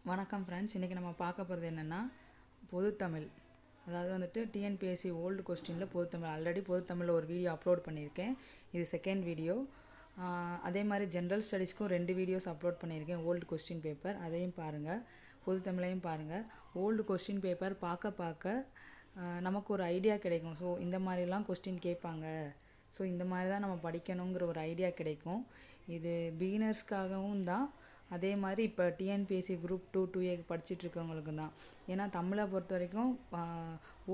வணக்கம் ஃப்ரெண்ட்ஸ். இன்றைக்கி நம்ம பார்க்க போகிறது என்னென்னா பொதுத்தமிழ். அதாவது வந்துட்டு டிஎன்பிஎஸ்சி ஓல்டு கொஸ்டினில் பொதுத்தமிழ். ஆல்ரெடி பொதுத்தமிழில் ஒரு வீடியோ அப்லோட் பண்ணியிருக்கேன். இது செகண்ட் வீடியோ. அதே மாதிரி ஜென்ரல் ஸ்டடீஸ்க்கும் 2 வீடியோஸ் அப்லோட் பண்ணியிருக்கேன். ஓல்டு கொஸ்டின் பேப்பர் அதையும் பாருங்கள், பொதுத்தமிழையும் பாருங்கள். ஓல்டு கொஸ்டின் பேப்பர் பார்க்க நமக்கு ஒரு ஐடியா கிடைக்கும். ஸோ இந்த மாதிரிலாம் கொஸ்டின் கேட்பாங்க, ஸோ இந்த மாதிரி தான் நம்ம படிக்கணுங்கிற ஒரு ஐடியா கிடைக்கும். இது பிகினர்ஸ்க்காகவும் தான், அதே மாதிரி இப்போ டிஎன்பிஎஸ்சி குரூப் 2 2A படிச்சுட்ருக்கவங்களுக்கு தான். ஏன்னா தமிழை பொறுத்த வரைக்கும்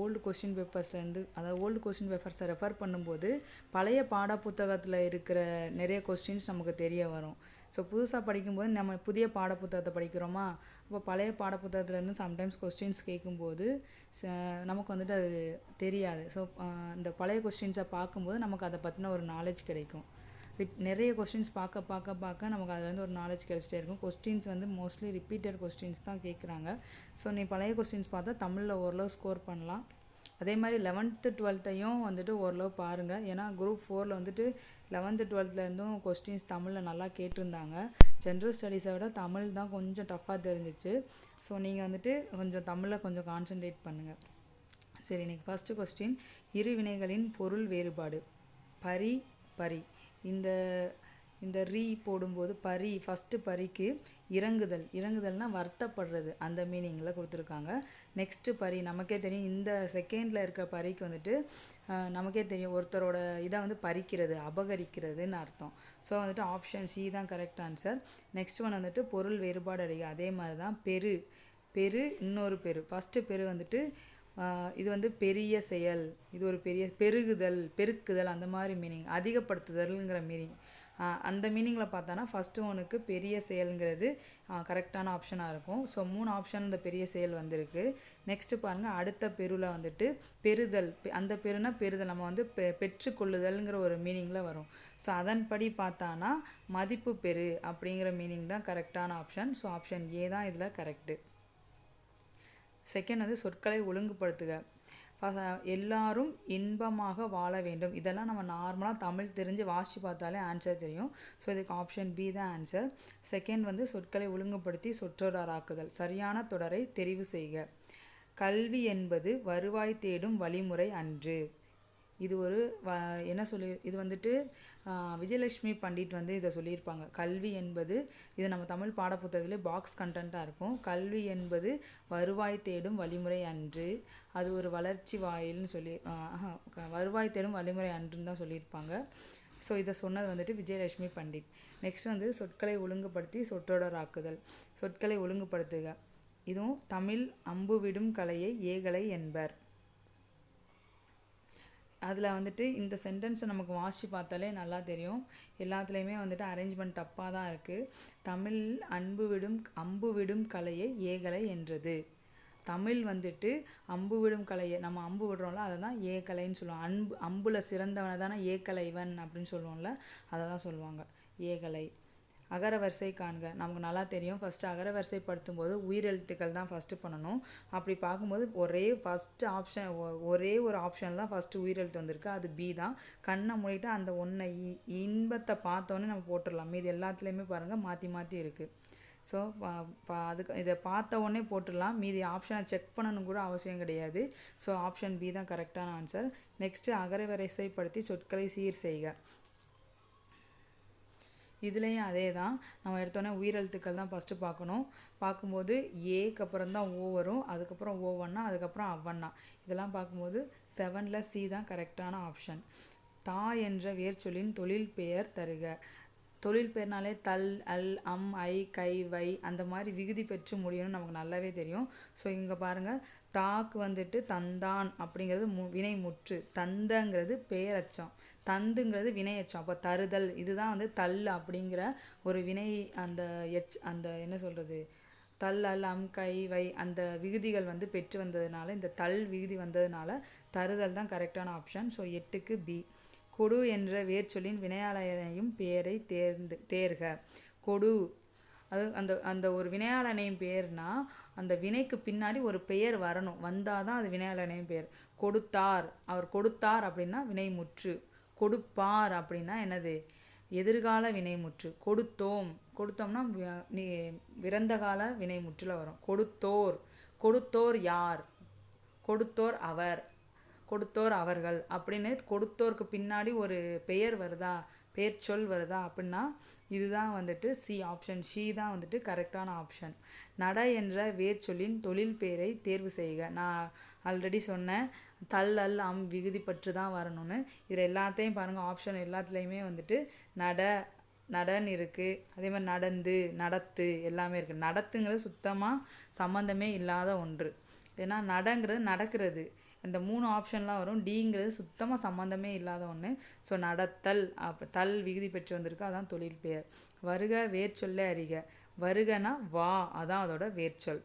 ஓல்டு கொஸ்டின் பேப்பர்ஸ்லேருந்து, அதாவது ஓல்டு கொஸ்டின் பேப்பர்ஸை ரெஃபர் பண்ணும்போது பழைய பாட புத்தகத்தில் இருக்கிற நிறைய கொஸ்டின்ஸ் நமக்கு தெரிய வரும். ஸோ புதுசாக படிக்கும்போது நம்ம புதிய பாட புத்தகத்தை படிக்கிறோமா, இப்போ பழைய பாட புத்தகத்துலேருந்து சம்டைம்ஸ் கொஸ்டின்ஸ் கேட்கும்போது நமக்கு வந்துட்டு அது தெரியாது. ஸோ இந்த பழைய கொஸ்டின்ஸை பார்க்கும்போது நமக்கு அதை பற்றின ஒரு நாலேஜ் கிடைக்கும். நிறைய கொஸ்டின்ஸ் பார்க்க நமக்கு அதுலேருந்து ஒரு நாலேஜ் கிடச்சிட்டே இருக்கும். கொஸ்டின்ஸ் வந்து மோஸ்ட்லி ரிப்பீட்டட் கொஸ்டின்ஸ் தான் கேட்குறாங்க. ஸோ நீ பழைய கொஸ்டின்ஸ் பார்த்தா தமிழில் ஓரளவு ஸ்கோர் பண்ணலாம். அதே மாதிரி 11th 12th வந்துட்டு ஓரளவு பாருங்கள். ஏன்னா குரூப் 4 வந்துட்டு 11th 12th கொஸ்டின்ஸ் தமிழில் நல்லா கேட்டிருந்தாங்க. ஜென்ரல் ஸ்டடீஸை விட தமிழ் தான் கொஞ்சம் டஃப்பாக தெரிஞ்சிச்சு. ஸோ நீங்கள் வந்துட்டு கொஞ்சம் தமிழில் கொஞ்சம் கான்சன்ட்ரேட் பண்ணுங்கள். சரி, இன்றைக்கி ஃபஸ்ட்டு கொஸ்டின், இரு வினைகளின் பொருள் வேறுபாடு. பரி பரி, இந்த ரீ போடும்போது பரி, ஃபஸ்ட்டு பரிக்கு இறங்குதல்னால் வருத்தப்படுறது, அந்த மீனிங்கில் கொடுத்துருக்காங்க. நெக்ஸ்ட்டு பரி நமக்கே தெரியும், இந்த செகண்டில் இருக்க பரிக்கு வந்துட்டு நமக்கே தெரியும் ஒருத்தரோட இதை வந்து பறிக்கிறது, அபகரிக்கிறதுன்னு அர்த்தம். ஸோ வந்துட்டு ஆப்ஷன் சி தான் கரெக்ட் ஆன்சர். நெக்ஸ்ட் ஒன் வந்துட்டு பொருள் வேறுபாடு அடைக. அதே மாதிரி தான் பெரு இன்னொரு பெரு. ஃபஸ்ட்டு பெரு வந்துட்டு இது வந்து பெரிய செயல், இது ஒரு பெரிய பெருக்குதல் அந்த மாதிரி மீனிங், அதிகப்படுத்துதல்ங்கிற மீனிங். அந்த மீனிங்கில் பார்த்தோன்னா ஃபஸ்ட்டு ஒனுக்கு பெரிய செயல்ங்கிறது கரெக்டான ஆப்ஷனாக இருக்கும். ஸோ 3 ஆப்ஷன் இந்த பெரிய செயல் வந்திருக்கு. நெக்ஸ்ட்டு பாருங்கள், அடுத்த பெருவில் வந்துட்டு பெறுதல், அந்த பெருனா பெறுதல், நம்ம வந்து பெற்றுக்கொள்ளுதல்ங்கிற ஒரு மீனிங்கில் வரும். ஸோ அதன்படி பார்த்தானா மதிப்பு பெறு அப்படிங்கிற மீனிங் தான் கரெக்டான ஆப்ஷன். ஸோ ஆப்ஷன் ஏ தான் இதில் கரெக்டு. செகண்ட் வந்து சொற்களை ஒழுங்குபடுத்துக. எல்லாரும் இன்பமாக வாழ வேண்டும். இதெல்லாம் நம்ம நார்மலாக தமிழ் தெரிஞ்சு வாசித்து பார்த்தாலே ஆன்சர் தெரியும். ஸோ இதுக்கு ஆப்ஷன் பி தான் ஆன்சர். செகண்ட் வந்து சொற்களை ஒழுங்குபடுத்தி சொற்றொடராக்குதல். சரியான தொடரை தெரிவு செய்க. கல்வி என்பது வருவாய் தேடும் வழிமுறை அன்று. இது ஒரு இது வந்துட்டு விஜயலட்சுமி பண்டிட் வந்து இதை சொல்லியிருப்பாங்க. கல்வி என்பது, இது நம்ம தமிழ் பாடப்புத்தகத்திலே பாக்ஸ் கண்டென்ட்டாக இருக்கும். கல்வி என்பது வருவாய் தேடும் வழிமுறை அன்று, அது ஒரு வளர்ச்சி வாயில்னு சொல்லி வருவாய் தேடும் வழிமுறை அன்றுன்னு தான் சொல்லியிருப்பாங்க. ஸோ இதை சொன்னது வந்துட்டு விஜயலட்சுமி பண்டிட். நெக்ஸ்ட் வந்து சொற்களை ஒழுங்குபடுத்தி சொற்றொடராக்குதல். சொற்களை ஒழுங்குபடுத்துக. இதுவும் தமிழ் அம்பு விடும் கலையை ஏகலை என்பர். அதில் வந்துட்டு இந்த சென்டென்ஸை நமக்கு வாசித்து பார்த்தாலே நல்லா தெரியும். எல்லாத்துலேயுமே வந்துட்டு அரேஞ்ச்மெண்ட் தப்பாக தான் இருக்குது. தமிழ் அம்பு விடும் கலையை ஏகலை என்றது. தமிழ் வந்துட்டு அம்பு விடும் கலையை, நம்ம அம்பு விடுறோம்ல, அதை தான் ஏகலைன்னு சொல்லுவாங்க. அம்புல சிறந்தவனை தானே ஏகலைவன் அப்படின்னு சொல்லுவோம்ல, அதை தான் சொல்லுவாங்க ஏகலை. அகரவரிசை காண்க. நமக்கு நல்லா தெரியும், ஃபஸ்ட்டு அகரவரிசை படுத்தும் போது உயிரெழுத்துக்கள் தான் ஃபஸ்ட்டு பண்ணணும். அப்படி பார்க்கும்போது ஒரே ஒரு ஆப்ஷன் தான் ஃபஸ்ட்டு உயிரெழுத்து வந்திருக்கு, அது பி தான். கண்ணை மூடிட்டு அந்த ஒன்றை இன்பத்தை பார்த்தோன்னே நம்ம போட்டுடலாம். மீது எல்லாத்துலேயுமே பாருங்கள் மாற்றி மாற்றி இருக்குது. ஸோ அதுக்கு இதை பார்த்த உடனே போட்டுடலாம். மீதி ஆப்ஷனை செக் பண்ணணும் கூட அவசியம் கிடையாது. ஸோ ஆப்ஷன் பி தான் கரெக்டான ஆன்சர். நெக்ஸ்ட்டு அகரவரிசைப்படுத்தி சொற்களை சீர் செய்க. இதுலேயும் அதே தான், நம்ம எடுத்தோன்னே உயிரெழுத்துக்கள் தான் ஃபஸ்ட்டு பார்க்கணும். பார்க்கும்போது ஏக்கு அப்புறம் தான் ஓ வரும், அதுக்கப்புறம் ஓவன்னா, அதுக்கப்புறம் அவ்வண்ணா. இதெல்லாம் பார்க்கும்போது 7ல் சி தான் கரெக்டான ஆப்ஷன். தா என்ற வேர்ச்சொல்லின் தொழில் பெயர் தருக. தொழில் பெயர்னாலே தல், அல், அம், ஐ, கை, வை அந்த மாதிரி விகுதி பெற்று முடியும்னு நமக்கு நல்லாவே தெரியும். ஸோ இங்கே பாருங்கள், தாக்கு வந்துட்டு தந்தான் அப்படிங்கிறது வினை முற்று, தந்தங்கிறது பெயரச்சம், தந்துங்கிறது வினையச்சம். அப்போ தருதல், இதுதான் வந்து தல் அப்படிங்கிற ஒரு வினை, அந்த என்ன சொல்கிறது, தல், அல், அம், கை, வை அந்த விகுதிகள் வந்து பெற்று வந்ததுனால, இந்த தல் விகுதி வந்ததுனால தருதல் தான் கரெக்டான ஆப்ஷன். So 8க்கு B. கொடு என்ற வேர்ச்சொல்லின் வினையாளனையும் பெயரை தேர்க. கொடு, அது அந்த ஒரு வினையாளனையும் பெயர்னா அந்த வினைக்கு பின்னாடி ஒரு பெயர் வரணும், வந்தால் தான் அது வினையாளனையும் பெயர். கொடுத்தார், அவர் கொடுத்தார் அப்படின்னா வினை முற்று. கொடுப்பார் அப்படின்னா என்னது, எதிர்கால வினைமுற்று கொடுத்தோம். கொடுத்தோம்னா விரந்த கால வினைமுற்றில் வரும். கொடுத்தோர். கொடுத்தோர் யார்? கொடுத்தோர் அவர், கொடுத்தோர் அவர்கள் அப்படின்னு கொடுத்தோருக்கு பின்னாடி ஒரு பெயர் வருதா, பெயர் சொல் வருதா அப்படின்னா இதுதான் வந்துட்டு சி ஆப்ஷன் சி தான் வந்துட்டு கரெக்டான ஆப்ஷன். நட என்ற வேர்ச்சொல்லின் தொழில் பெயரை தேர்வு செய்க. நான் ஆல்ரெடி சொன்னேன் தல் அல் அம் விகுதி பற்று தான் வரணும்னு. இதில் எல்லாத்தையும் பாருங்கள், ஆப்ஷன் எல்லாத்துலேயுமே வந்துட்டு நடன்னு இருக்குது, அதே மாதிரி நடந்து, நடத்து எல்லாமே இருக்குது. நடத்துங்கிறது சுத்தமாக சம்மந்தமே இல்லாத ஒன்று. ஏன்னா நடங்கிறது நடக்கிறது, இந்த 3 ஆப்ஷன்லாம் வரும். டிங்கிறது சுத்தமாக சம்மந்தமே இல்லாத ஒன்று. ஸோ நடத்தல், தல் விகுதி பெற்று வந்திருக்கு, அதான் தொழில் பெயர். வருக வேர்ச்சொல்லை அறிக. வருகனா வா, அதான் அதோட வேர்ச்சொல்.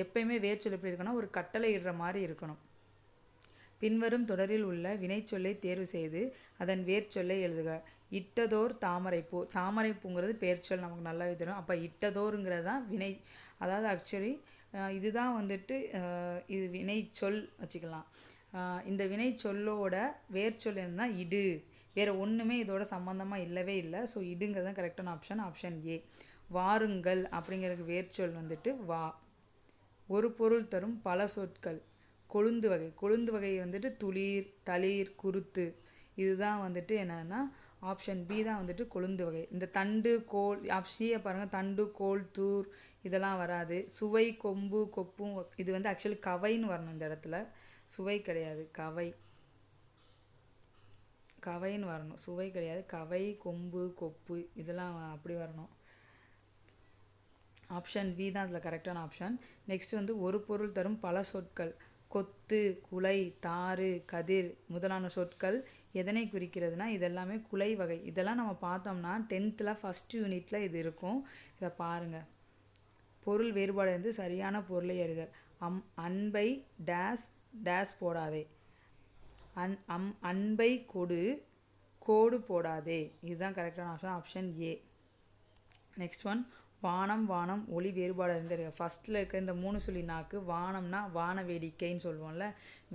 எப்பயுமே வேர்ச்சொல் எப்படி இருக்குன்னா ஒரு கட்டளை இடுற மாதிரி இருக்கணும். பின்வரும் தொடரில் உள்ள வினைச்சொல்லை தேர்வு செய்து அதன் வேர்ச்சொல்லை எழுதுக. இட்டதோர் தாமரைப்பூ. தாமரைப்பூங்கிறது பேர்ச்சொல், நமக்கு நல்லாவே தெரியும். அப்போ இட்டதோருங்கிறது தான் வினை, அதாவது ஆக்சுவலி இதுதான் வந்துட்டு இது வினைச்சொல் வச்சுக்கலாம். இந்த வினைச்சொல்லோட வேர்ச்சொல் என்னன்னா இடு. வேறு ஒன்றுமே இதோட சம்மந்தமாக இல்லவே இல்லை. ஸோ இடுங்கிறது தான் கரெக்டான ஆப்ஷன், ஆப்ஷன் ஏ. வாருங்கள் அப்படிங்கிறதுக்கு வேர்ச்சொல் வந்துட்டு வா. ஒரு பொருள் தரும் பல சொற்கள். கொழுந்து வகை. கொழுந்து வகை வந்துட்டு துளிர், தளிர், குருத்து. இதுதான் வந்துட்டு என்னன்னா ஆப்ஷன் பி தான் வந்துட்டு கொழுந்து வகை. இந்த தண்டு, கோல், சியை பாருங்கள், தண்டு, கோல், தூர் இதெல்லாம் வராது. சுவை, கொம்பு, கொப்பும், இது வந்து ஆக்சுவலி கவைன்னு வரணும் இந்த இடத்துல, சுவை கிடையாது, கவை. கவைன்னு வரணும், சுவை கிடையாது. கவை, கொம்பு, கொப்பு இதெல்லாம் அப்படி வரணும். ஆப்ஷன் பி தான் அதில் கரெக்டான ஆப்ஷன். நெக்ஸ்ட் வந்து ஒரு பொருள் தரும் பல சொற்கள். கொத்து, குலை, தாறு, கதிர் முதலான சொற்கள் எதனை குறிக்கிறதுனா இதெல்லாமே குலை வகை. இதெல்லாம் நம்ம பார்த்தோம்னா 10th ஃபஸ்ட் யூனிட்டில் இது இருக்கும். இதை பாருங்கள். பொருள் வேறுபாடு வந்து சரியான பொருளை அறிதல். அன்பை டேஸ் டேஸ் போடாதே. அன்பை கொடு, கோடு போடாதே. இதுதான் கரெக்டான option, option A. Next one, வானம் வானம் ஒளி வேறுபாடு அறிந்து. ஃபஸ்ட்டில் இருக்கிற இந்த 3 சொல்லி நாக்கு, வானம்னா வான வேடிக்கைன்னு சொல்லுவோம்ல,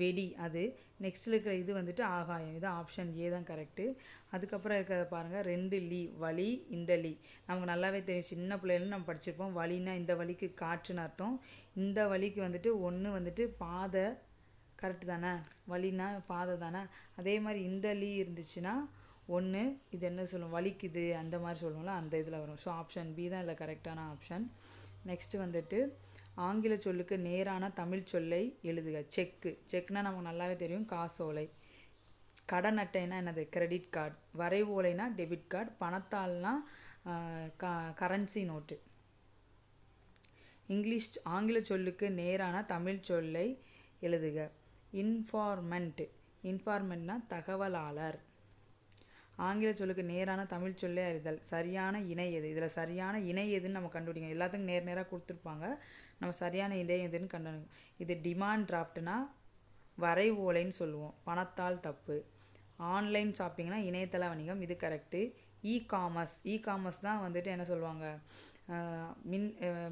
வெடி அது. நெக்ஸ்ட்டில் இருக்கிற இது வந்துட்டு ஆகாயம். இது ஆப்ஷன் ஏ தான் கரெக்டு. அதுக்கப்புறம் இருக்கிறத பாருங்கள், 2 லீ, வலி, இந்த லீ. நமக்கு நல்லாவே தெரியும், சின்ன பிள்ளைகளும் நம்ம படிச்சிருப்போம். வலின்னா இந்த வலிக்கு காற்றுன்னு அர்த்தம். இந்த வலிக்கு வந்துட்டு ஒன்று வந்துட்டு பாதை, கரெக்டு தானே, வலின்னா பாதை தானே. அதே மாதிரி இந்த லீ இருந்துச்சுன்னா ஒன்று, இது என்ன சொல்லுவோம், வலிக்குது அந்த மாதிரி சொல்லுவோம்ல, அந்த இதில் வரும். ஸோ ஆப்ஷன் பி தான் இதில் கரெக்டான ஆப்ஷன். நெக்ஸ்ட்டு வந்துட்டு ஆங்கில சொல்லுக்கு நேரான தமிழ் சொல்லை எழுதுக. செக்கு. செக்னா நமக்கு நல்லாவே தெரியும், காசோலை. கடன் அட்டைனா என்னது, கிரெடிட் கார்டு. வரைவோலைனா டெபிட் கார்டு. பணத்தாள்னா கரன்சி நோட்டு. ஆங்கில சொல்லுக்கு நேரான தமிழ் சொல்லை எழுதுக. இன்ஃபார்மெண்ட். இன்ஃபார்மெண்ட்னா தகவலாளர். ஆங்கில சொல்லுக்கு நேரான தமிழ் சொல்லே அறிதல். சரியான இணை எது? இதில் சரியான இணை எதுன்னு நம்ம கண்டுபிடிங்க. எல்லாத்துக்கும் நேராக கொடுத்துருப்பாங்க, நம்ம சரியான இணை எதுன்னு கண்டுபிடிங்க. இது டிமாண்ட் டிராஃப்ட்னா வரை ஓலைன்னு சொல்லுவோம், பணத்தால் தப்பு. ஆன்லைன் ஷாப்பிங்னா இணையதள வணிகம், இது கரெக்டு. இ காமர்ஸ் தான் வந்துட்டு என்ன சொல்லுவாங்க,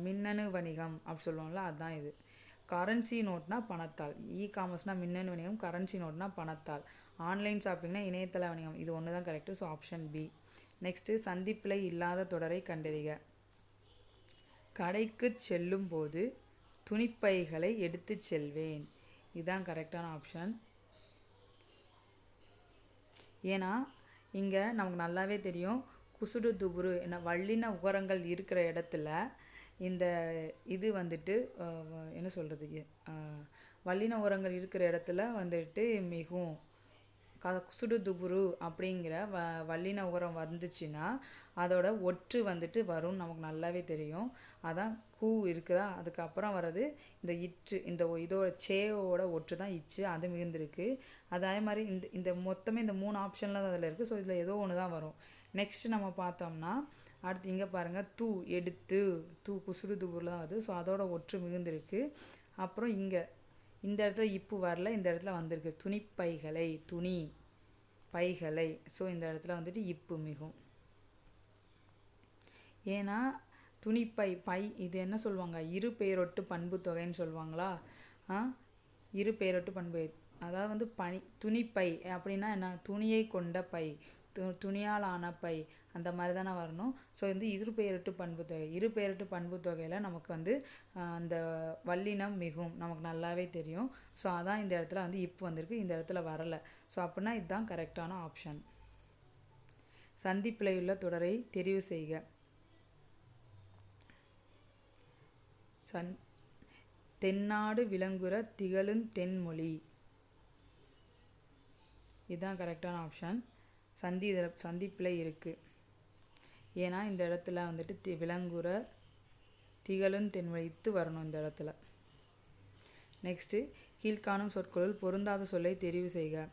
மின்னணு வணிகம் அப்படி சொல்லுவாங்களா, அதுதான் இது. கரன்சி நோட்னா பணத்தால். இ-காமர்ஸ்னால் மின்னணு வணிகம், கரன்சி நோட்னா பணத்தால். ஆன்லைன் ஷாப்பிங்னா இணையதள வணிகம், இது ஒன்று தான் correct. So option B. Next சந்திப்பிழை இல்லாத தொடரை கண்டறிக. கடைக்கு செல்லும் போது துணிப்பைகளை எடுத்து செல்வேன். இதுதான் கரெக்டான ஆப்ஷன். ஏன்னா இங்கே நமக்கு நல்லாவே தெரியும், குசுடு துபுரு என்ன வல்லின உகரங்கள் இருக்கிற இடத்துல இந்த இது வந்துட்டு என்ன சொல்கிறது, வல்லின உரங்கள் இருக்கிற இடத்துல வந்துட்டு மிகும். குசுடு துபுரு அப்படிங்கிற வல்லின உரம் வந்துச்சுன்னா அதோட ஒற்று வந்துட்டு வரும், நமக்கு நல்லாவே தெரியும். அதான் கூ இருக்குதா, அதுக்கப்புறம் வர்றது இந்த இற்று, இந்த இதோட சேவோட ஒற்று தான் இச்சு, அது மிகுந்திருக்கு. அதே மாதிரி இந்த மொத்தமே இந்த 3 ஆப்ஷனில் தான் அதில் இருக்குது. ஸோ இதில் ஏதோ ஒன்று தான் வரும். நெக்ஸ்ட்டு நம்ம பார்த்தோம்னா அடுத்து இங்கே பாருங்கள், தூ எடுத்து, தூ குசுடு துபுரில் தான் வருது. ஸோ அதோட ஒற்று மிகுந்திருக்கு. அப்புறம் இங்கே இந்த இடத்துல இப்பு வரல, இந்த இடத்துல வந்திருக்கு துணிப்பைகளை, துணி பைகளை. ஸோ இந்த இடத்துல வந்துட்டு இப்பு மிகும். ஏன்னா துணிப்பை இது என்ன சொல்லுவாங்க, இரு பெயரொட்டு பண்பு தொகைன்னு சொல்லுவாங்களா. இரு பெயரொட்டு பண்பு, அதாவது வந்து துணிப்பை அப்படின்னா என்ன, துணியை கொண்ட பை. துணியால் ஆன பை அந்த மாதிரி தானே வரணும். ஸோ வந்து இருபெயரெட்டு பண்புத்தொகை, இருபெயரெட்டு பண்புத்தொகையில் நமக்கு வந்து அந்த வல்லினம் மிகும் நமக்கு நல்லாவே தெரியும். ஸோ அதான் இந்த இடத்துல வந்து இப் வந்திருக்கு, இந்த இடத்துல வரலை. ஸோ அப்படின்னா இதுதான் கரெக்டான ஆப்ஷன். சந்திப்பிழையுள்ள தொடரை தெரிவு செய்க. தென்னாடு விளங்குற திகழும் தென்மொழி, இதுதான் கரெக்டான ஆப்ஷன். சந்திப்பிழை இருக்குது. ஏன்னா இந்த இடத்துல வந்துட்டு விளங்குற திகழும் தென்மொழி இத்து வரணும் இந்த இடத்துல. நெக்ஸ்ட்டு, கீழ்காணும் சொற்களுள் பொருந்தாத சொல்லை தெரிவு செய்க.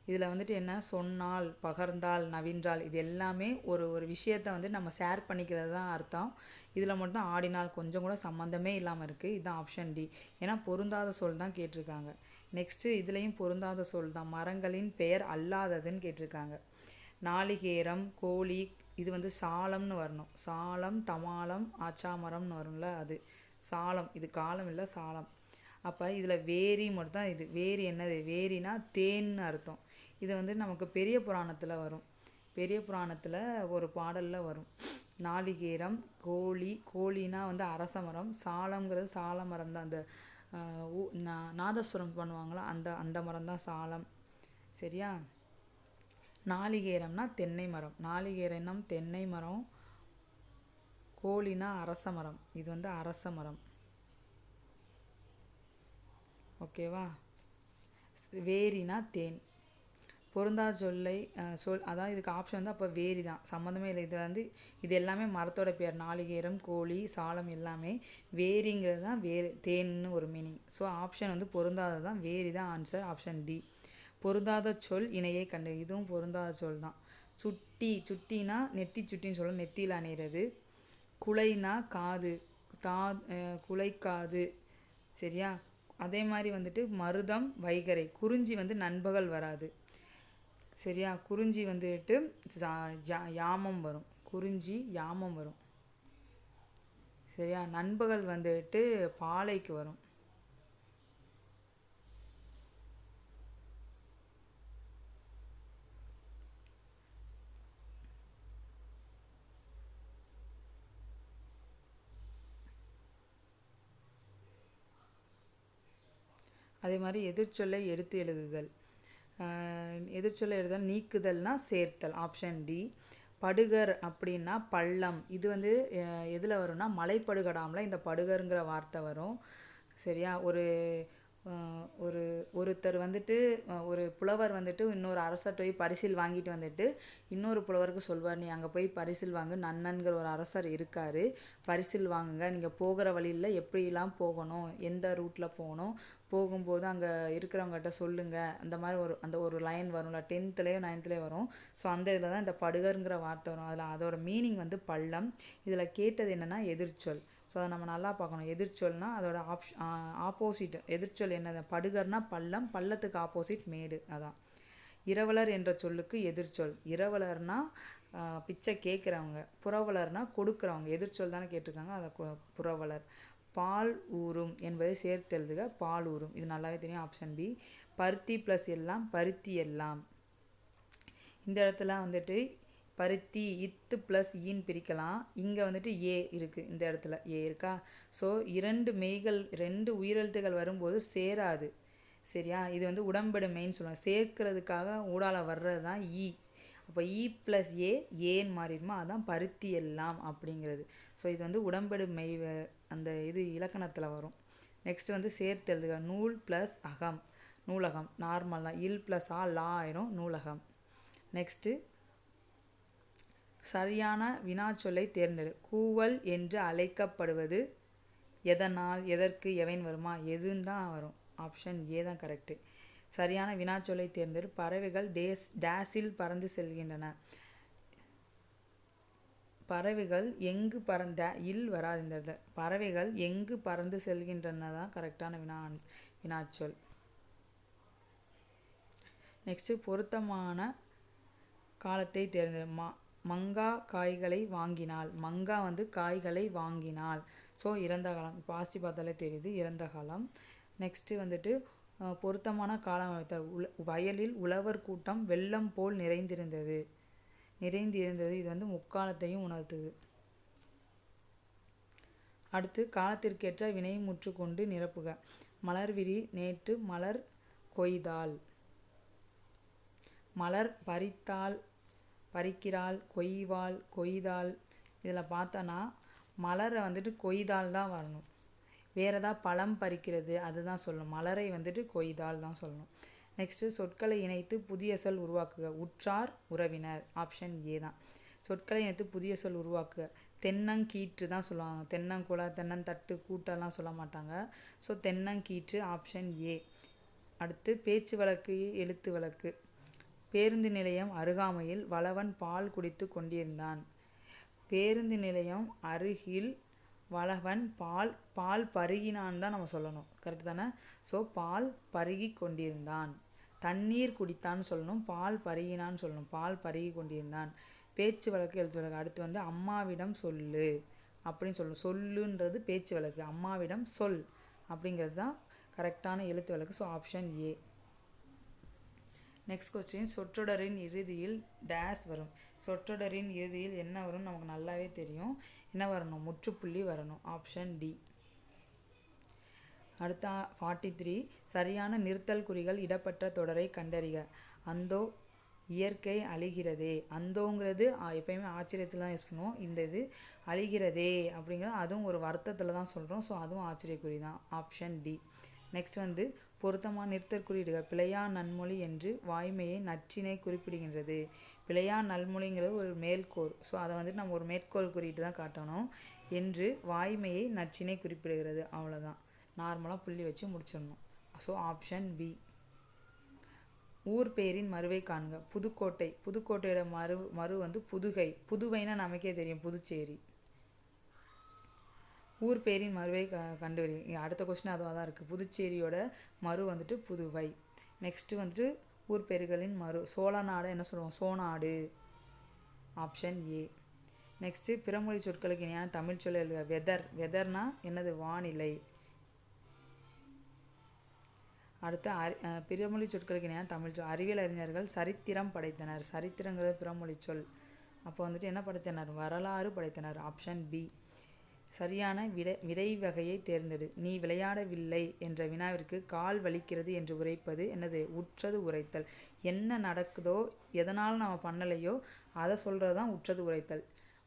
இதில் வந்துட்டு என்ன, சொன்னால், பகர்ந்தால், நவின்றால், இது எல்லாமே ஒரு விஷயத்தை வந்து நம்ம ஷேர் பண்ணிக்கிறது தான் அர்த்தம். இதில் மட்டும் தான் ஆடினால் கொஞ்சம் கூட சம்மந்தமே இல்லாமல் இருக்குது. இதுதான் ஆப்ஷன் டி. ஏன்னா பொருந்தாத சொல் தான் கேட்டிருக்காங்க. நெக்ஸ்ட்டு இதுலேயும் பொருந்தாத சொல் தான். மரங்களின் பெயர் அல்லாததுன்னு கேட்டிருக்காங்க. நாளிகேரம், கோழி, இது வந்து சாலம்னு வரணும். சாலம், தமாலம், ஆச்சாமரம்னு வரும்ல, அது சாலம். இது காலம் இல்லை, சாலம். அப்போ இதில் வேரி மட்டும் தான். இது வேரி என்னது, வேரினா தேன்னு அர்த்தம். இது வந்து நமக்கு பெரிய புராணத்தில் வரும். பெரிய புராணத்தில் ஒரு பாடலில் வரும். நாளிகேரம், கோழி, கோழினா வந்து அரச மரம், சாலம்ங்கிறது சால மரம் தான். அந்த நாதஸ்வரம் பண்ணுவாங்களா, அந்த மரம் தான் சாலம். சரியா? நாளிகேரம்னா தென்னை மரம், நாளிகேரம் தென்னை மரம், கோழினா அரச மரம், இது வந்து அரச மரம். ஓகேவா? வேரினா தேன். பொருந்தாத சொல்லை அதான் இதுக்கு ஆப்ஷன் வந்து அப்போ வேரி தான், சம்மந்தமே இல்லை. இது வந்து இது எல்லாமே மரத்தோட பேர். நாளிகேரம், கோழி, சாலம் எல்லாமே வேரிங்கிறது தான், தேன்னு ஒரு மீனிங். ஸோ ஆப்ஷன் வந்து பொருந்தாதது தான், வேரி தான் ஆன்சர், ஆப்ஷன் டி. பொருந்தாத சொல் இணையை கண்டு, இதுவும் பொருந்தாத சொல் தான். சுட்டி, சுட்டினா நெத்தி சுட்டின்னு சொல்ல, நெத்தியில் அணிகிறது. குலைனா காது, குலைக்காது. சரியா? அதே மாதிரி வந்துட்டு மருதம், வைகரை. குறிஞ்சி வந்து நண்பகல் வராது. சரியா? குறிஞ்சி வந்துட்டு யாமம் வரும், குறிஞ்சி யாமம் வரும். சரியா? நண்பகல் வந்துட்டு பாலைக்கு வரும். அதே மாதிரி எதிர்ச்சொல்லை எடுத்து எழுதுதல். எதிர்ச்சொல்லை எழுதுதல், நீக்குதல்னா சேர்த்தல், ஆப்ஷன் டி. படுகர் அப்படின்னா பள்ளம். இது வந்து எதில் வரும்னா மலைப்படுகடாமில் இந்த படுகருங்கிற வார்த்தை வரும். சரியா? ஒருத்தர் வந்துட்டு, ஒரு புலவர் வந்துட்டு இன்னொரு அரசர்கிட்ட போய் பரிசில் வாங்கிட்டு வந்துட்டு இன்னொரு புலவருக்கு சொல்வார், நீ அங்கே போய் பரிசில் வாங்கு, நன்னன்கிற ஒரு அரசர் இருக்கார், பரிசில் வாங்குங்க, நீங்கள் போகிற வழியில் எப்படிலாம் போகணும், எந்த ரூட்டில் போகணும், போகும்போது அங்கே இருக்கிறவங்ககிட்ட சொல்லுங்கள், அந்த மாதிரி அந்த ஒரு லைன் வரும்ல, 10th 9th வரும். ஸோ அந்த இதில் தான் இந்த படுகருங்கிற வார்த்தை வரும். அதில் அதோட மீனிங் வந்து பள்ளம். இதில் கேட்டது என்னென்னா எதிர்ச்சொல். ஸோ அதை நம்ம நல்லா பார்க்கணும். எதிர்ச்சொல்னா அதோட ஆப்போசிட் எதிர்ச்சொல் என்னது, படுகர்னா பள்ளம், பள்ளத்துக்கு ஆப்போசிட் மேடு. அதான் இரவலர் என்ற சொல்லுக்கு எதிர்ச்சொல். இரவலர்னா பிச்சை கேட்குறவங்க, புரவலர்னா கொடுக்குறவங்க. எதிர்ச்சொல் தானே கேட்டிருக்காங்க, அதை புரவலர். பால் ஊறும் என்பதை சேர்த்து எழுதுக. பால் ஊறும், இது நல்லாவே தெரியும், ஆப்ஷன் பி. பருத்தி ப்ளஸ் எல்லாம், பருத்தி எல்லாம். இந்த இடத்துல வந்துட்டு பருத்தி இத்து ப்ளஸ் ஈன்னு பிரிக்கலாம். இங்கே வந்துட்டு ஏ இருக்குது, இந்த இடத்துல ஏ இருக்கா. ஸோ ரெண்டு உயிரெழுத்துகள் வரும்போது சேராது. சரியா? இது வந்து உடம்பெடுமைன்னு சொல்லுவாங்க. சேர்க்கிறதுக்காக ஊடால வர்றது தான் ஈ. அப்போ ஈ ப்ளஸ் ஏன்னு மாறிடுமா, அதுதான் பருத்தி எல்லாம் அப்படிங்கிறது. ஸோ இது வந்து உடம்பெடுமை அந்த இது இலக்கணத்தில் வரும். நெக்ஸ்ட் வந்து சேர்த்து எழுதுக. நூல் ப்ளஸ் அகம், நூலகம். நார்மல் தான், இல் ப்ளஸ் லா ஆயிரும், நூலகம். நெக்ஸ்ட்டு சரியான வினாச்சொல்லை தேர்ந்தெடு. கூவல் என்று அழைக்கப்படுவது எதனால், எதற்கு, எவைன்னு வருமா, எதுன்னு தான் வரும். ஆப்ஷன் ஏ தான் கரெக்டு. சரியான வினாச்சொல்லை தேர்ந்தெடு. பறவைகள் டேஸில் பறந்து செல்கின்றன. பறவைகள் எங்கு இல் வராது இந்த இடத்துல. பறவைகள் எங்கு பறந்து செல்கின்றன தான் கரெக்டான வினாச்சொல். நெக்ஸ்ட்டு பொருத்தமான காலத்தை தேர்ந்தெடு. மங்கா காய்களை வாங்கினாள். மங்கா வந்து காய்களை வாங்கினாள். ஸோ இறந்த காலம், பாசி பார்த்தாலே தெரியுது, இறந்த காலம். நெக்ஸ்ட்டு வந்துட்டு பொருத்தமான காலம் அமைத்தல். வயலில் உழவர் கூட்டம் வெள்ளம் போல் நிறைந்திருந்தது. நிறைந்து இருந்தது. இது வந்து முக்காலத்தையும் உணர்த்துது. அடுத்து காலத்திற்கேற்ற வினை முற்று கொண்டு நிரப்புக. மலர்விரி நேற்று மலர் கொய்தாள். மலர் பறித்தாள், பறிக்கிறாள், கொய்வாள், கொய்தாள். இதில் பார்த்தோன்னா மலரை வந்துட்டு கொய்தாள் தான் வரணும். வேறு ஏதாவது பழம் பறிக்கிறது அதுதான் சொல்லணும். மலரை வந்துட்டு கொய்தாள் தான் சொல்லணும். நெக்ஸ்ட்டு சொற்களை இணைத்து புதிய சொல் உருவாக்குக. உற்றார் உறவினர் ஆப்ஷன் ஏ தான். சொற்களை இணைத்து புதிய சொல் உருவாக்குக. தென்னங்கீற்று தான் சொல்லுவாங்க. தென்னங்குலை, தென்னந்தட்டு, கூட்டெல்லாம் சொல்ல மாட்டாங்க. ஸோ தென்னங்கீற்று ஆப்ஷன் ஏ. அடுத்து பேச்சு வழக்கு, எழுத்து வழக்கு. பேருந்து நிலையம் அருகாமையில் வளவன் பால் குடித்து கொண்டிருந்தான். பேருந்து நிலையம் அருகில் வளவன் பால் பருகினான் தான் நம்ம சொல்லணும். கரெக்டு தானே? ஸோ பால் பருகி கொண்டிருந்தான். தண்ணீர் குடித்தான்னு சொல்லணும், பால் பருகினான்னு சொல்லணும். பால் பருகி கொண்டிருந்தான். பேச்சு வழக்கு, எழுத்து வழக்கு. அடுத்து வந்து அம்மாவிடம் சொல்லு அப்படின்னு சொல்லணும். சொல்லுன்றது பேச்சு வழக்கு, அம்மாவிடம் சொல் அப்படிங்கிறது தான் கரெக்டான எழுத்து வழக்கு. So option A. Next question, சொற்றொடரின் இறுதியில் டேஸ் வரும். சொற்றொடரின் இறுதியில் என்ன வரும் நமக்கு நல்லாவே தெரியும். என்ன வரணும்? முற்றுப்புள்ளி வரணும். Option D. அடுத்த 43, சரியான நிறுத்தல் குறிகள் இடப்பட்ட தொடரை கண்டறிக. அந்தோ இயற்கை அழிகிறதே. அந்தோங்கிறது எப்பயுமே ஆச்சரியத்தில் தான் யூஸ் பண்ணுவோம். இந்த இது அழிகிறதே அப்படிங்கிறது அதுவும் ஒரு வருத்தத்தில் தான் சொல்கிறோம். ஸோ அதுவும் ஆச்சரியக்குறி தான். Option D. நெக்ஸ்ட் வந்து பொருத்தமான நிறுத்தற் குறியீடுகள். பிழையா நன்மொழி என்று வாய்மையை நற்றினை குறிப்பிடுகின்றது. பிழையா நல்மொழிங்கிறது ஒரு மேற்கோள். ஸோ அதை வந்துட்டு நம்ம ஒரு மேற்கோள் குறியீட்டு தான் காட்டணும். என்று வாய்மையை நற்றினை குறிப்பிடுகிறது. அவ்வளோதான். நார்மலாக புள்ளி வச்சு முடிச்சிடணும். So option B. ஊர் பேரின் மறுவை காண்க. புதுக்கோட்டை. புதுக்கோட்டையோட மறு வந்து புதுகை. புதுவைனா நமக்கே தெரியும், புதுச்சேரி. ஊர் பேரின் மறுவை கண்டுபிடி. அடுத்த கொஸ்டின் அதுவாக தான் இருக்குது. புதுச்சேரியோட மறு வந்துட்டு புதுவை. நெக்ஸ்ட்டு வந்துட்டு ஊர் பேர்களின் மறு. சோழநாடு என்ன சொல்லுவோம்? சோநாடு. Option A. நெக்ஸ்ட்டு பிறமொழி சொற்களுக்கு இணையான தமிழ் சொல்ல எழுதுக. வெதர். வெதர்னா என்னது? வானிலை. அடுத்து பிறமொழி சொற்களுக்கு இணையான தமிழ் சொல். அறிவியல் அறிஞர்கள் சரித்திரம் படைத்தனர். சரித்திரங்கிறது பிறமொழி சொல். அப்போ வந்துட்டு என்ன படைத்தனர்? வரலாறு படைத்தனர். Option B. சரியான விடை வகையை தேர்ந்தெடு. நீ விளையாடவில்லை என்ற வினாவிற்கு கால் வலிக்கிறது என்று உரைப்பது என்னது? உற்றது உரைத்தல். என்ன நடக்குதோ, எதனால் நம்ம பண்ணலையோ அதை சொல்கிறது தான் உற்றது உரைத்தல்.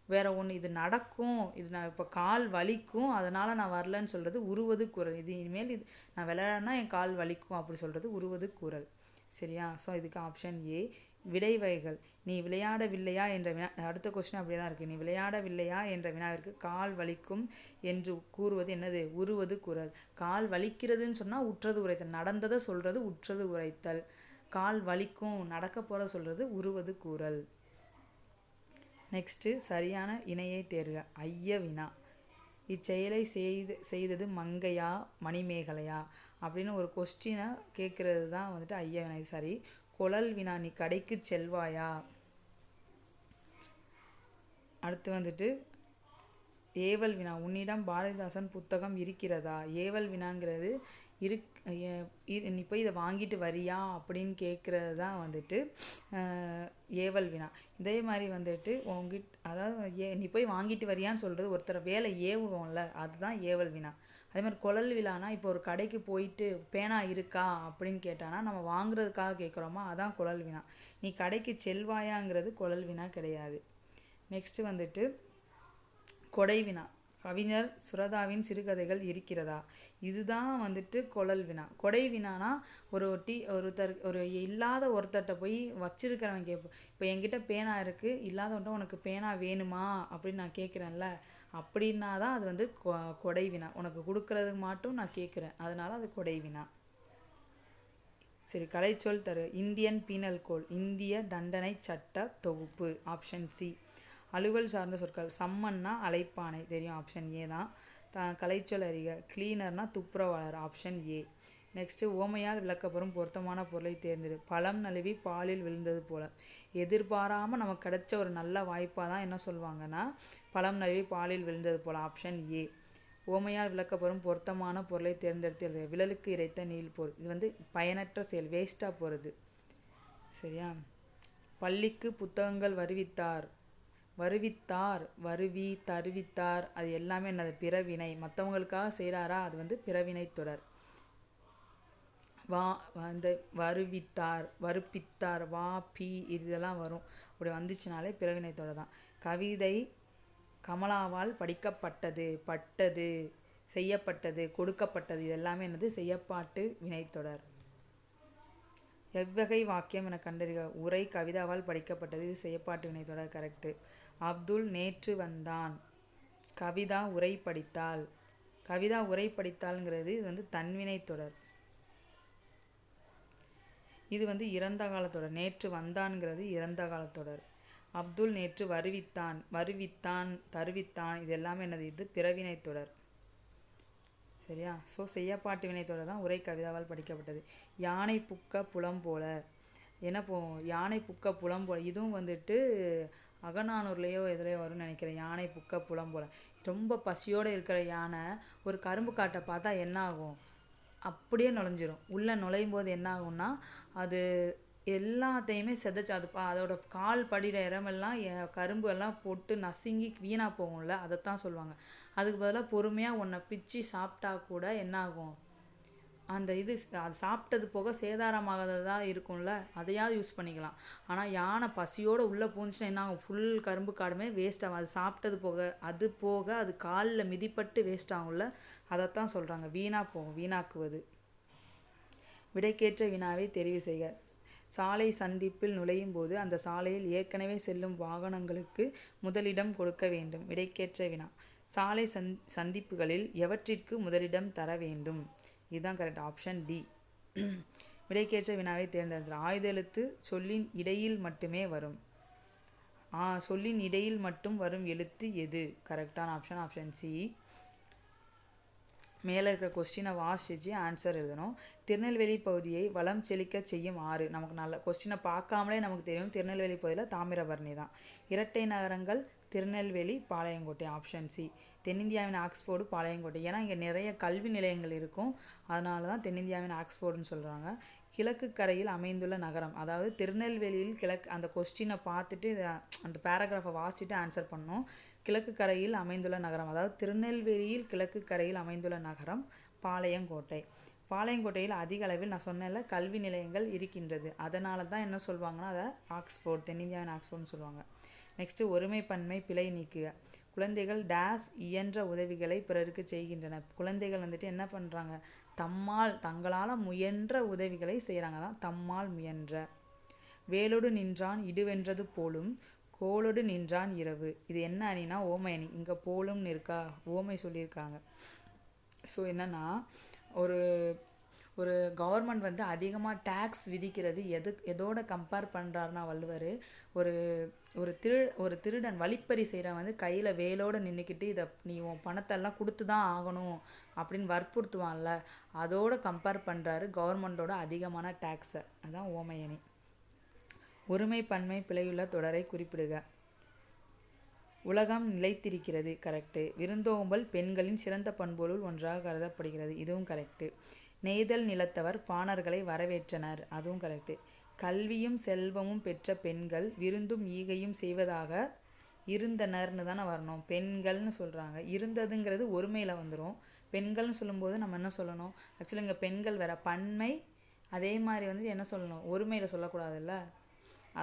வேறு ஒன்று, இது நடக்கும், இது நான் இப்போ கால் வலிக்கும் அதனால் நான் வரலன்னு சொல்கிறது உருவது குரல். இது இனிமேல் இது நான் விளையாடினா என் கால் வலிக்கும் அப்படி சொல்கிறது உருவது குரல். சரியா? ஸோ இதுக்கு ஆப்ஷன் ஏ. விடை வகைகள். நீ விளையாடவில்லையா என்ற வினா. அடுத்த கொஸ்டின் அப்படியே தான் இருக்குது. நீ விளையாடவில்லையா என்ற வினாவிற்கு கால் வலிக்கும் என்று கூறுவது என்னது? உருவது குரல். கால் வலிக்கிறதுன்னு சொன்னால் உற்றது உரைத்தல். நடந்ததை சொல்கிறது உற்றது உரைத்தல். கால் வலிக்கும் நடக்க போகிற சொல்கிறது உருவது குரல். நெக்ஸ்ட்டு சரியான இணையை தேர்க. ஐய வினா. இச்செயலை செய்தது மங்கையா மணிமேகலையா அப்படின்னு ஒரு கொஸ்டினை கேட்குறது தான் வந்துட்டு ஐய வினை. சரி. குழல் வினா. நீ கடைக்கு செல்வாயா. அடுத்து வந்துட்டு ஏவல் வினா. உன்னிடம் பாரதிதாசன் புத்தகம் இருக்கிறதா. ஏவல் வினாங்கிறது நீ போய் இதை வாங்கிட்டு வரியா அப்படின்னு கேட்குறது தான் வந்துட்டு ஏவல் வினா. இதே மாதிரி வந்துட்டு அதாவது நீ போய் வாங்கிட்டு வரியான்னு சொல்கிறது ஒருத்தர் வேலை ஏவுவோம்ல, அதுதான் ஏவல் வினா. அதே மாதிரி குழல் விழானா இப்போ ஒரு கடைக்கு போயிட்டு பேனா இருக்கா அப்படின்னு கேட்டானா நம்ம வாங்குறதுக்காக கேட்குறோமா, அதான் குழல் வினா. நீ கடைக்கு செல்வாயாங்கிறது குழல் வினா கிடையாது. நெக்ஸ்ட்டு வந்துட்டு கொடை வினா. கவிஞர் சுரதாவின் சிறுகதைகள் இருக்கிறதா. இதுதான் வந்துட்டு குழல் வினா. கொடை வினானா ஒரு இல்லாத ஒருத்தர்கிட்ட போய் வச்சிருக்கிறவன் கேட்போம். இப்போ என்கிட்ட பேனா இருக்குது, இல்லாதவன்ட்ட உனக்கு பேனா வேணுமா அப்படின்னு நான் கேட்குறேன்ல, அப்படின்னா தான் அது வந்து கொடை வினா. உனக்கு கொடுக்கறதுக்கு மட்டும் நான் கேட்குறேன், அதனால் அது கொடை வினா. சரி. கலைச்சொல் தரு. Indian penal code. இந்திய தண்டனை சட்ட தொகுப்பு. Option C. அலுவல் சார்ந்த சொற்கள். சம்மன்னா அழைப்பானை. தெரியும், ஆப்ஷன் ஏ தான். கலைச்சொல் அறிக. கிளீனர்னா துப்புரவாளர். Option A. நெக்ஸ்ட்டு ஓமையால் விளக்கப்பெறும் பொருத்தமான பொருளை தேர்ந்தெடு. பழம் நழுவி பாலில் விழுந்தது போல. எதிர்பாராமல் நமக்கு கிடைச்ச ஒரு நல்ல வாய்ப்பாக தான் என்ன சொல்லுவாங்கன்னா பழம் நழுவி பாலில் விழுந்தது போல. Option A. ஓமையால் விளக்கப்பெறும் பொருத்தமான பொருளை தேர்ந்தெடுத்து எழுதுக. விழலுக்கு இறைத்த நீள் போர். இது வந்து பயனற்ற செயல், வேஸ்ட்டாக போகிறது. சரியா? பள்ளிக்கு புத்தகங்கள் வருவித்தார், வருவி, தருவித்தார், அது எல்லாமே என்னது பிறவினை. மற்றவங்களுக்காக செய்கிறாரா, அது வந்து பிறவினை தொடர். இந்த வருவித்தார், வருப்பித்தார், வா, பி இதெல்லாம் வரும். அப்படி வந்துச்சுனாலே பிறவினை தொடர் தான். கவிதை கமலாவால் படிக்கப்பட்டது, பட்டது, செய்யப்பட்டது, கொடுக்கப்பட்டது, இது எல்லாமே என்னது செய்யப்பாட்டு வினைத்தொடர். எவ்வகை வாக்கியம் என கண்டறிக. உரை கவிதாவால் படிக்கப்பட்டது, இது செய்யப்பாட்டு வினைத்தொடர். கரெக்டு. அப்துல் நேற்று வந்தான். கவிதா உரை படித்தாள். கவிதா உரை படித்தாள்ங்கிறது இது வந்து தன்வினை தொடர். இது வந்து இறந்த காலத்தொடர். நேற்று வந்தான்ங்கிறது இறந்த காலத்தொடர். அப்துல் நேற்று வருவித்தான், வருவித்தான், தருவித்தான், இது எல்லாமே என்னது, இது பிறவினை தொடர். சரியா? ஸோ செய்யப்பாட்டு வினைத்தொடர் தான் உரை கவிதாவால் படிக்கப்பட்டது. யானை புக்க புலம் போல. என்ன யானை புக்க புலம் போல, இதுவும் வந்துட்டு அகநானூர்லேயோ எதுலேயோ வரும்னு நினைக்கிறேன். யானை புக்க புலம் போல. ரொம்ப பசியோடு இருக்கிற யானை ஒரு கரும்பு காட்டை பார்த்தா என்ன ஆகும், அப்படியே நுழைஞ்சிரும். உள்ளே நுழையும் போது என்ன ஆகும்னா அது எல்லாத்தையுமே செதைச்சு அதோட கால் படிகிற இடமெல்லாம் கரும்பு எல்லாம் போட்டு நசுங்கி வீணாக போகும்ல, அதைத்தான் சொல்லுவாங்க. அதுக்கு பதிலாக பொறுமையாக ஒன்றை பிச்சு சாப்பிட்டா கூட என்ன ஆகும், அந்த இது அது சாப்பிட்டது போக சேதாரமாகதான் இருக்கும்ல, அதையாவது யூஸ் பண்ணிக்கலாம். ஆனால் யானை பசியோடு உள்ளே பூந்துச்சுன்னா என்ன ஆகும், ஃபுல் கரும்பு காடுமே வேஸ்ட் ஆகும். அது சாப்பிட்டது போக அது காலில் மிதிப்பட்டு வேஸ்ட் ஆகும்ல, அதைத்தான் சொல்கிறாங்க வீணாக போகும், வீணாக்குவது. விடைக்கேற்ற வினாவை தெரிவு செய்க. சாலை சந்திப்பில் நுழையும் போது அந்த சாலையில் ஏற்கனவே செல்லும் வாகனங்களுக்கு முதலிடம் கொடுக்க வேண்டும். விடைக்கேற்ற வினா. சாலை சந்திப்புகளில் எவற்றிற்கு முதலிடம் தர வேண்டும்? இதுதான் கரெக்ட். Option D. விடைக்கேற்ற வினாவை தேர்ந்தெடுத்து. ஆயுத எழுத்து சொல்லின் இடையில் மட்டுமே வரும். சொல்லின் இடையில் மட்டும் வரும் எழுத்து எது? கரெக்டான ஆப்ஷன் ஆப்ஷன் சி. மேலே இருக்கிற கொஸ்டினை வாசித்து ஆன்சர் எழுதணும். திருநெல்வேலி பகுதியை வளம் செழிக்க செய்யும் ஆறு. நமக்கு நல்ல கொஸ்டினை பார்க்காமலே நமக்கு தெரியும், திருநெல்வேலி பகுதியில் தாமிரபரணி தான். இரட்டை நகரங்கள் திருநெல்வேலி, பாளையங்கோட்டை. Option C. தென்னிந்தியாவின் ஆக்ஸ்போர்டு பாளையங்கோட்டை. ஏன்னா இங்கே நிறைய கல்வி நிலையங்கள் இருக்கும், அதனால தான் தென்னிந்தியாவின் ஆக்ஸ்போர்டுன்னு சொல்கிறாங்க. கிழக்கு கரையில் அமைந்துள்ள நகரம். அதாவது திருநெல்வேலியில் அந்த கொஸ்டினை பார்த்துட்டு அந்த பேராகிராஃபை வாசிச்சுட்டு ஆன்சர் பண்ணணும். கிழக்கு கரையில் அமைந்துள்ள நகரம், அதாவது திருநெல்வேலியில் கிழக்கு கரையில் அமைந்துள்ள நகரம் பாளையங்கோட்டை. பாளையங்கோட்டையில் அதிக அளவில் நான் சொன்னேன்ல கல்வி நிலையங்கள் இருக்கின்றது, அதனால தான் என்ன சொல்லுவாங்கன்னா அதை ஆக்ஸ்போர்ட், தென்னிந்தியாவின் ஆக்ஸ்போர்ட்னு சொல்லுவாங்க. நெக்ஸ்ட்டு ஒருமைப்பன்மை பிழை நீக்குக. குழந்தைகள் டேஸ் இயன்ற உதவிகளை பிறருக்கு செய்கின்றன. குழந்தைகள் வந்துட்டு என்ன பண்ணுறாங்க, தங்களால் முயன்ற உதவிகளை செய்கிறாங்க, தான் தம்மால் முயன்ற. வேலோடு நின்றான் இடுவென்றது போலும், கோலோடு நின்றான் இரவு. இது என்ன அணினா ஓமை அணி. இங்கே போலும்னு இருக்கா, ஓமை சொல்லியிருக்காங்க. ஸோ என்னென்னா ஒரு கவர்மெண்ட் வந்து அதிகமாக டேக்ஸ் விதிக்கிறது எதோட கம்பேர் பண்ணுறாருனா வள்ளுவர் ஒரு திருடன் வழிப்பறி செய்கிறவன் வந்து கையில் வேலோடு நின்றுக்கிட்டு இதை நீ உன் பணத்தெல்லாம் கொடுத்து தான் ஆகணும் அப்படின்னு வற்புறுத்துவான்ல, அதோட கம்பேர் பண்ணுறாரு கவர்மெண்ட்டோட அதிகமான டேக்ஸை. அதுதான் ஓமையணி. ஒருமைப்பன்மை பிழையுள்ள தொடரை குறிப்பிடுக. உலகம் நிலைத்திருக்கிறது. கரெக்டு. விருந்தோம்பல் பெண்களின் சிறந்த பண்புகளுள் ஒன்றாக கருதப்படுகிறது. இதுவும் கரெக்டு. நெய்தல் நிலத்தவர் பாணர்களை வரவேற்றனர். அதுவும் கரெக்டு. கல்வியும் செல்வமும் பெற்ற பெண்கள் விருந்தும் ஈகையும் செய்வதாக இருந்தனர்னு தானே வரணும். பெண்கள்னு சொல்கிறாங்க, இருந்ததுங்கிறது ஒருமையில் வந்துடும். பெண்கள்னு சொல்லும்போது நம்ம என்ன சொல்லணும், ஆக்சுவலி இங்கே பெண்கள் வேற பன்மை, அதே மாதிரி வந்து என்ன சொல்லணும், ஒருமையில் சொல்லக்கூடாதுல்ல,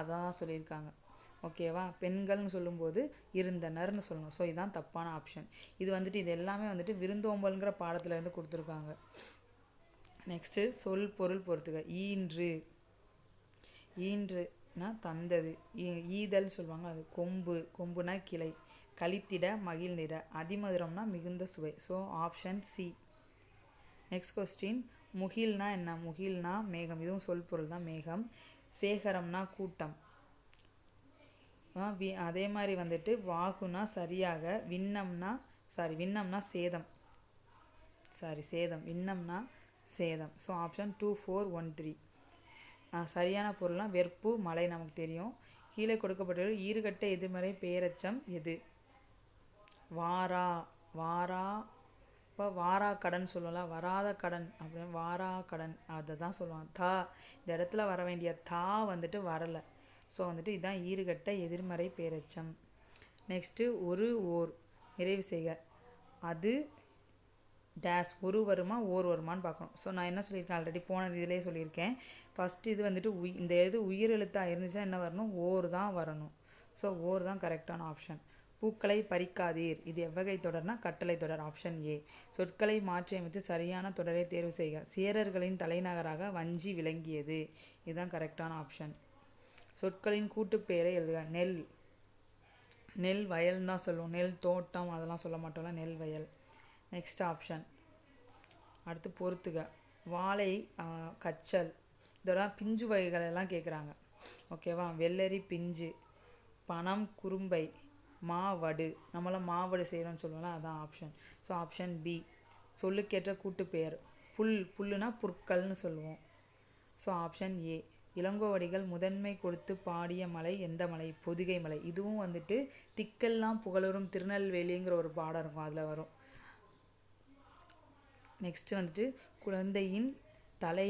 அதான் சொல்லியிருக்காங்க. ஓகேவா? பெண்கள்னு சொல்லும்போது இருந்தனர்னு சொல்லணும். ஸோ இதுதான் தப்பான ஆப்ஷன். இது வந்துட்டு இது எல்லாமே வந்துட்டு விருந்தோம்பல்ங்கிற பாடத்தில் இருந்து கொடுத்துருக்காங்க. நெக்ஸ்ட்டு சொல் பொருள் பொறுத்துக. ஈன்று, ஈன்றுனா தந்தது, ஈதல் சொல்லுவாங்க, அது கொம்பு, கொம்புனா கிளை. கழித்திட மகிழ்ந்திட, அதிமதுரம்னா மிகுந்த சுவை. So option C. Next question. முகில்னா என்ன? முகில்னா மேகம். இதுவும் சொல் பொருள் தான், மேகம். சேகரம்னா கூட்டம். அதே மாதிரி வந்துட்டு வாகுனா சரியாக, விண்ணம்னா சேதம், சேதம், விண்ணம்னா சேதம். So option 2, 4, 1, 3. சரியான பொருள்லாம் வெறுப்பு, மழை நமக்கு தெரியும். கீழே கொடுக்கப்பட்ட ஈறுகட்ட எதிர்மறை பெயரச்சம் எது? வாரா, இப்போ வாரா கடன் சொல்லலாம், வராத கடன் அப்படின்னு வாரா கடன் அதை தான் சொல்லுவாங்க. இந்த இடத்துல வர வேண்டிய வந்துட்டு வரலை. ஸோ வந்துட்டு இதுதான் ஈறுகட்ட எதிர்மறை பெயரெச்சம். நெக்ஸ்ட்டு ஒரு ஓர் நிறைவு செய்க. அது டேஸ் ஒரு வருமா ஓர் வருமானு பார்க்கணும். ஸோ நான் என்ன சொல்லியிருக்கேன், ஆல்ரெடி போன இதிலே சொல்லியிருக்கேன். ஃபஸ்ட்டு இது வந்துட்டு இந்த இது உயிர் எழுத்தாக இருந்துச்சுன்னா என்ன வரணும், ஓர் தான் வரணும். ஸோ ஓர் தான் கரெக்டான ஆப்ஷன். பூக்களை பறிக்காதீர், இது எவ்வகை தொடர்னா கட்டளை தொடர், ஆப்ஷன் ஏ. சொற்களை மாற்றி அமைத்து சரியான தொடரை தேர்வு செய்க. சேரர்களின் தலைநகராக வஞ்சி விளங்கியது, இதுதான் கரெக்டான ஆப்ஷன். சொற்களின் கூட்டுப்பெயரை எழுதுக. நெல், நெல் வயல்னு தான் சொல்லுவோம், நெல் தோட்டம் அதெல்லாம் சொல்ல மாட்டோம்ல, நெல் வயல். Next option. அடுத்து பொறுத்துக. வாழை, கச்சல், இதெல்லாம் பிஞ்சு வகைகள் எல்லாம் கேட்குறாங்க. ஓகேவா. வெள்ளரி பிஞ்சு, பனம் குறும்பை, மாவடு, நம்மளாம் மாவடு செய்கிறோன்னு சொல்லுவோம்ல, அதான் ஆப்ஷன். So option B. சொல்லுக்கேற்ற கூட்டுப்பெயர். புல், புல்லுனா புற்கள்னு சொல்லுவோம். ஸோ ஆப்ஷன் ஏ. இளங்கோவடிகள் முதன்மை கொடுத்து பாடிய மலை எந்த மலை, பொதிகை மலை. இதுவும் வந்துட்டு திக்கெல்லாம் புகழரும் திருநெல்வேலிங்கிற ஒரு பாடம் இருக்கும், அதில் வரும். நெக்ஸ்ட்டு வந்துட்டு குழந்தையின் தலை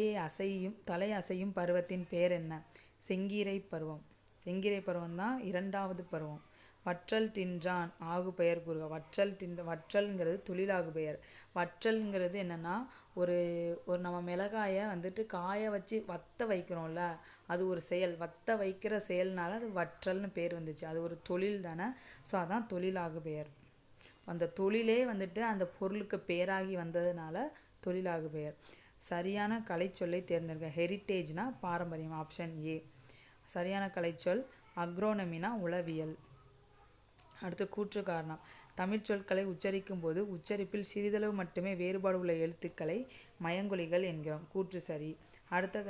அசையும் பருவத்தின் பேர் என்ன, செங்கீரை பருவம். செங்கீரை பருவம் தான் 2வது பருவம். வற்றல் தின்றான் ஆகு பெயர் கூறுக. வற்றல்ங்கிறது தொழிலாகு பெயர். வற்றல்ங்கிறது என்னென்னா, ஒரு நம்ம மிளகாயை வந்துட்டு காய வச்சு வத்த வைக்கிறோம்ல, அது ஒரு செயல். வத்த வைக்கிற செயல்னால அது வற்றல்னு பேர் வந்துச்சு. அது ஒரு தொழில் தானே. ஸோ அதான் தொழிலாகு பெயர். அந்த தொழிலே வந்துட்டு அந்த பொருளுக்கு பேராகி வந்ததுனால தொழிலாகு பெயர். சரியான கலைச்சொல்லை தேர்ந்தெடுக்க. ஹெரிட்டேஜ்னா பாரம்பரியம், ஆப்ஷன் ஏ. சரியான கலைச்சொல் அக்ரோனமினா உளவியல். அடுத்து கூற்று காரணம். தமிழ் சொற்களை உச்சரிக்கும் போது உச்சரிப்பில் சிறிதளவு மட்டுமே வேறுபாடு உள்ள எழுத்துக்களை மயங்கொலிகள் என்கிறோம், கூற்று சரி.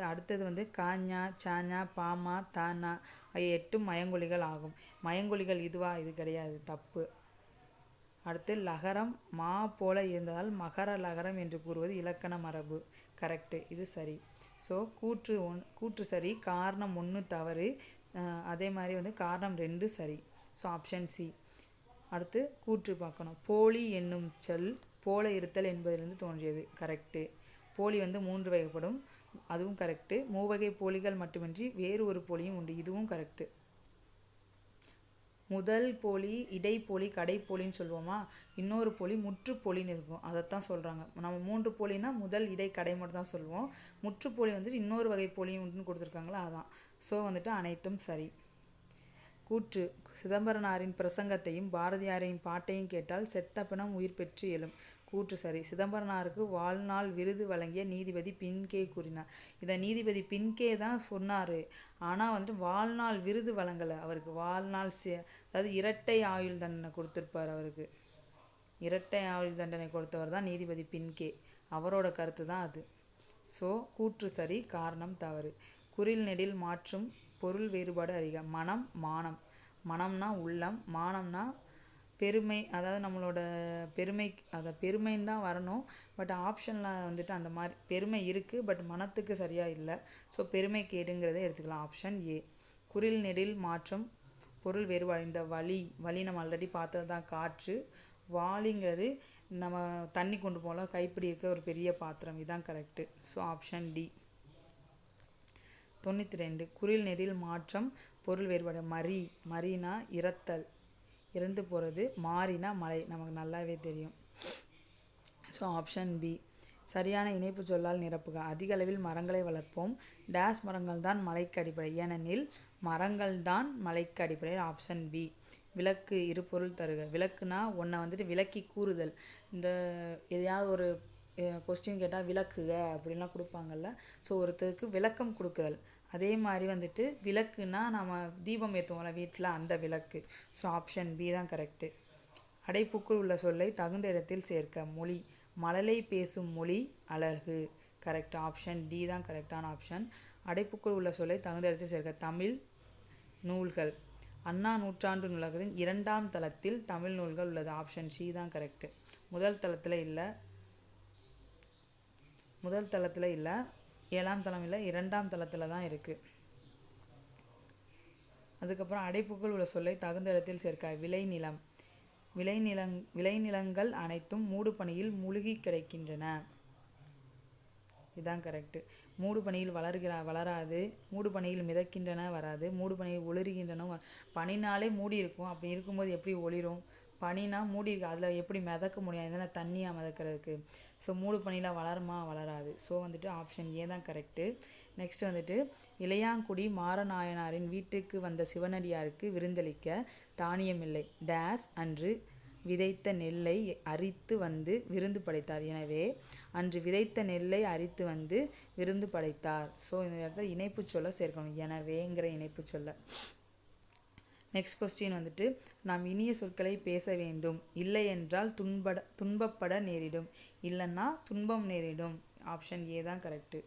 அடுத்தது வந்து காஞா, சாஞா, பாமா, தானா ஆகிய 8 மயங்கொலிகள் ஆகும். மயங்கொலிகள் இதுவா, இது கிடையாது, தப்பு. அடுத்து லகரம் மா போல இருந்ததால் மகர லகரம் என்று கூறுவது இலக்கண மரபு, கரெக்டு, இது சரி. ஸோ கூற்று சரி, காரணம் 1 தவறு, அதே மாதிரி வந்து காரணம் 2 சரி. So option C. அடுத்து கூற்று பார்க்கணும். போலி என்னும் சொல் போல இருத்தல் என்பதிலிருந்து தோன்றியது, கரெக்டு. போலி வந்து 3 வகைப்படும், அதுவும் கரெக்டு. மூவகை போலிகள் மட்டுமின்றி வேறு ஒரு போலியும் உண்டு, இதுவும் கரெக்டு. முதல் போலி இடைப்போலி கடைப்போலின்னு சொல்லுவோமா, இன்னொரு போலி முற்றுப்போலின்னு இருக்கும், அதைத்தான் சொல்கிறாங்க. நம்ம 3 போலினா முதல் இடை கடை மட்டும் தான் சொல்லுவோம். முற்றுப்போலி வந்துட்டு இன்னொரு வகை போலியும் உண்டுன்னு கொடுத்துருக்காங்களா, அதான். ஸோ வந்துட்டு அனைத்தும் சரி. கூற்று. சிதம்பரனாரின் பிரசங்கத்தையும் பாரதியாரின் பாட்டையும் கேட்டால் செத்த பிணம் உயிர் பெற்று எழும், கூற்று சரி. சிதம்பரனாருக்கு வாழ்நாள் விருது வழங்கிய நீதிபதி பின்கே கூறினார். இதை நீதிபதி பின்கே தான் சொன்னார், ஆனால் வந்துட்டு வாழ்நாள் விருது வழங்கலை அவருக்கு. வாழ்நாள் அதாவது இரட்டை ஆயுள் தண்டனை கொடுத்துருப்பார் அவருக்கு. இரட்டை ஆயுள் தண்டனை கொடுத்தவர் தான் நீதிபதி பின்கே, அவரோட கருத்து தான் அது. ஸோ கூற்று சரி, காரணம் தவறு. குறில் நெடில் மாற்றும் பொருள் வேறுபாடு அறிக. மனம், மானம். மனம்னா உள்ளம், மானம்னா பெருமை, அதாவது நம்மளோட பெருமை, அதை பெருமைன்னு தான் வரணும். பட் ஆப்ஷனில் வந்துட்டு அந்த மாதிரி பெருமை இருக்குது, பட் மனத்துக்கு சரியாக இல்லை. ஸோ பெருமை கேடுங்கிறத எடுத்துக்கலாம், ஆப்ஷன் ஏ. குறில் நெடில் மாற்றம் பொருள் வேறுபாடு. இந்த வலி நம்ம ஆல்ரெடி பார்த்தது தான், காற்று. வாளிங்கிறது நம்ம தண்ணி கொண்டு போகலாம், கைப்பிடி இருக்க ஒரு பெரிய பாத்திரம், இதுதான் கரெக்டு. So option D. 92. குறில் நெடில் மாற்றம் பொருள் வேறுபாடு. மரினா இறத்தல், இறந்து போகிறது. மாறினா மலை, நமக்கு நல்லாவே தெரியும். So option B. சரியான இணைப்பு சொல்லால் நிரப்புக. அதிக அளவில் மரங்களை வளர்ப்போம். டேஸ் மரங்கள் தான் மலைக்கு அடிப்படை, ஏனெனில் மரங்கள் தான் மலைக்கு அடிப்படை, ஆப்ஷன் பி. விளக்கு இரு பொருள் தருக. விளக்குனா ஒன்றை வந்துட்டு விளக்கி கூறுதல். இந்த எதையாவது ஒரு கொஸ்டின் கேட்டால் விளக்குக அப்படின்லாம் கொடுப்பாங்கல்ல, ஸோ ஒருத்தருக்கு விளக்கம் கொடுக்குதல். அதே மாதிரி வந்துட்டு விளக்குனா நம்ம தீபம் ஏற்றுவோம்ல வீட்டில், அந்த விளக்கு. ஸோ ஆப்ஷன் பி தான் கரெக்டு. அடைப்புக்குள் உள்ள சொல்லை தகுந்த இடத்தில் சேர்க்க. மொழி. மழலை பேசும் மொழி அழகு, கரெக்ட். ஆப்ஷன் டி தான் கரெக்டான ஆப்ஷன். அடைப்புக்குள் உள்ள சொல்லை தகுந்த இடத்தில் சேர்க்க. தமிழ் நூல்கள். அண்ணா நூற்றாண்டு நூலகத்தின் 2ஆம் தளத்தில் தமிழ் நூல்கள் உள்ளது, ஆப்ஷன் சி தான் கரெக்டு. முதல் தளத்தில் இல்லை, 7ஆம் தளம் இல்லை, 2ஆம் தளத்தில் தான் இருக்குது. அதுக்கப்புறம் அடைப்புக்குள் உள்ள சொல்லை தகுந்த இடத்தில் சேர்க்க. விளைநிலம். விளைநிலங்கள் அனைத்தும் மூடு பனியில் மூழ்கி கிடைக்கின்றன. இதுதான் கரெக்டு. மூடு பனியில் வளராது, மூடு பனியில் மிதக்கின்றன வராது, மூடு பனியில் ஒளிர்கின்றன பனினாலே மூடி இருக்கும், அப்படி இருக்கும்போது எப்படி ஒளிரும்? பனினா மூடி இருக்கு, அதில் எப்படி மிதக்க முடியாது? இதெல்லாம் தண்ணியாக மிதக்கிறதுக்கு. ஸோ மூடு பனியில் வளருமா? வளராது. ஸோ வந்துட்டு ஆப்ஷன் ஏ தான் கரெக்டு. நெக்ஸ்ட் வந்துட்டு இளையாங்குடி மாரநாயனாரின் வீட்டுக்கு வந்த சிவனடியாருக்கு விருந்தளிக்க தானியமில்லை டேஸ் அன்று விதைத்த நெல்லை அரித்து வந்து விருந்து படைத்தார். எனவே அன்று விதைத்த நெல்லை அரித்து வந்து விருந்து படைத்தார். ஸோ இந்த இடத்துல இணைப்பு சொல்ல சேர்க்கணும், எனவேங்கிற இணைப்பு சொல்ல. நெக்ஸ்ட் கொஸ்டின் வந்துட்டு நாம் இனிய சொற்களை பேச வேண்டும், இல்லை என்றால் துன்பப்பட நேரிடும், இல்லைன்னா துன்பம் நேரிடும். ஆப்ஷன் ஏ தான் கரெக்டு.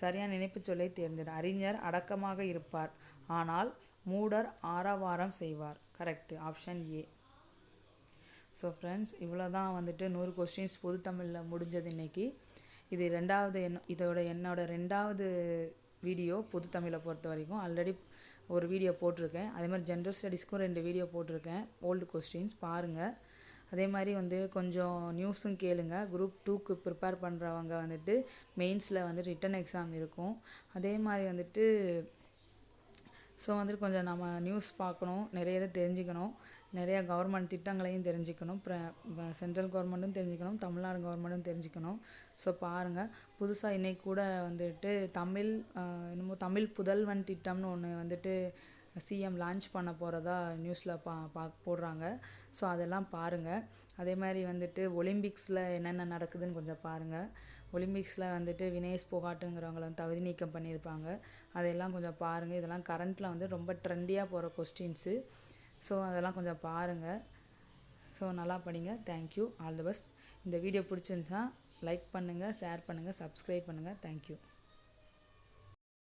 சரியான இணைப்பு சொல்லை தேர்ந்தெடு. அறிஞர் அடக்கமாக இருப்பார், ஆனால் மூடர் ஆரவாரம் செய்வார். Correct, option A. So friends, இவ்வளோ தான் வந்துட்டு 100 கொஸ்டின்ஸ் பொது தமிழில் முடிஞ்சது இன்றைக்கி. இது என்னோட ரெண்டாவது வீடியோ பொது தமிழை பொறுத்த வரைக்கும். ஆல்ரெடி ஒரு வீடியோ போட்டிருக்கேன், அதே மாதிரி ஜென்ரல் ஸ்டடீஸ்க்கும் 2 வீடியோ போட்டிருக்கேன், ஓல்டு கொஸ்டின்ஸ் பாருங்கள். அதே மாதிரி வந்து கொஞ்சம் நியூஸும் கேளுங்க. குரூப் 2க்கு ப்ரிப்பேர் பண்ணுறவங்க வந்துட்டு மெயின்ஸில் வந்து ரிட்டன் எக்ஸாம் இருக்கும். அதே மாதிரி வந்துட்டு ஸோ வந்துட்டு கொஞ்சம் நம்ம நியூஸ் பார்க்கணும், நிறைய இதை தெரிஞ்சுக்கணும், நிறையா கவர்மெண்ட் திட்டங்களையும் தெரிஞ்சுக்கணும், சென்ட்ரல் கவர்மெண்ட்டும் தெரிஞ்சுக்கணும், தமிழ்நாடு கவர்மெண்ட்டும் தெரிஞ்சுக்கணும். ஸோ பாருங்கள், புதுசாக இன்றைக்கி கூட வந்துட்டு தமிழ் புதல்வன் திட்டம்னு ஒன்று வந்துட்டு சிஎம் லான்ச் பண்ண போகிறதா நியூஸில் போடுறாங்க. ஸோ அதெல்லாம் பாருங்கள். அதே மாதிரி வந்துட்டு ஒலிம்பிக்ஸில் என்னென்ன நடக்குதுன்னு கொஞ்சம் பாருங்கள். ஒலிம்பிக்ஸில் வந்துட்டு வினேஷ் போகாட்டுங்கிறவங்கள வந்து தகுதி நீக்கம் பண்ணியிருப்பாங்க, அதெல்லாம் கொஞ்சம் பாருங்கள். இதெல்லாம் கரண்ட்டில் வந்து ரொம்ப ட்ரெண்டியாக போகிற கொஸ்டின்ஸு. ஸோ அதெல்லாம் கொஞ்சம் பாருங்கள். ஸோ நல்லா படிங்க. Thank you, all the best. இந்த வீடியோ பிடிச்சிருந்துச்சுன்னா லைக் பண்ணுங்கள், ஷேர் பண்ணுங்கள், சப்ஸ்கிரைப் பண்ணுங்கள். தேங்க்யூ.